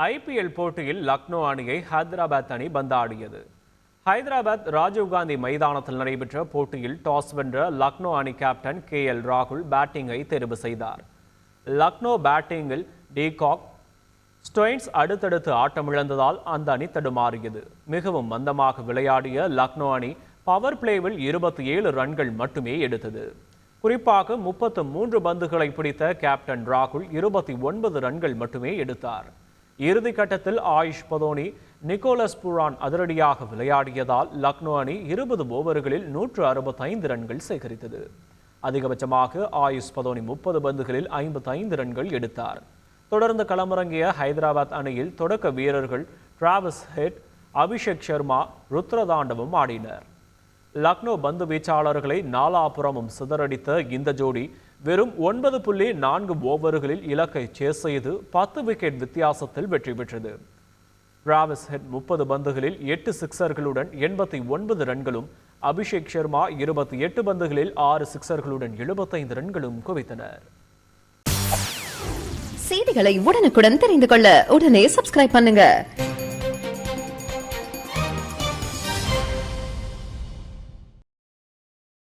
IPL போட்டியில் லக்னோ அணியை ஹைதராபாத் அணி பந்தாடியது. ஹைதராபாத் ராஜீவ்காந்தி மைதானத்தில் நடைபெற்ற போட்டியில் டாஸ் வென்ற லக்னோ அணி கேப்டன் KL ராகுல் பேட்டிங்கை தேர்வு செய்தார். லக்னோ பேட்டிங்கில் டீகாக், ஸ்டோயின்ஸ் அடுத்தடுத்து ஆட்டமிழந்ததால் அந்த அணி தடுமாறியது. மிகவும் மந்தமாக விளையாடிய லக்னோ அணி பவர் பிளேவில் 27 ரன்கள் மட்டுமே எடுத்தது. குறிப்பாக 33 பந்துகளை பிடித்த கேப்டன் ராகுல் 29 ரன்கள் மட்டுமே எடுத்தார். இறுதி கட்டத்தில் ஆயுஷ் பதோனி, நிக்கோலஸ் புரான் அதிரடியாக விளையாடியதால் லக்னோ அணி 20 ஓவர்களில் 165 ரன்கள் சேகரித்தது. அதிகபட்சமாக ஆயுஷ் பதோனி 30 பந்துகளில் 55 ரன்கள் எடுத்தார். தொடர்ந்து களமிறங்கிய ஹைதராபாத் அணியில் தொடக்க வீரர்கள் டிராவிஸ் ஹெட், அபிஷேக் சர்மா, ருத்ரதாண்டவம் ஆடினர். லக்னோ பந்து வீச்சாளர்களை நாலாபுறமும் சிதறடித்த இந்த ஜோடி வெறும் 9.4 ஓவர்களில் இலக்கை சேஸ் செய்து 10 விக்கெட் வித்தியாசத்தில் வெற்றி பெற்றது. டிராவிஸ் ஹெட் 30 பந்துகளில் 8 சிக்சர்களுடன் 89 ரன்களும், அபிஷேக் சர்மா 28 பந்துகளில் 6 சிக்சர்களுடன் 75 ரன்களும் குவித்தனர். செய்திகளை உடனுக்குடன் தெரிந்து கொள்ள உடனே சப்ஸ்கிரைப் பண்ணுங்க.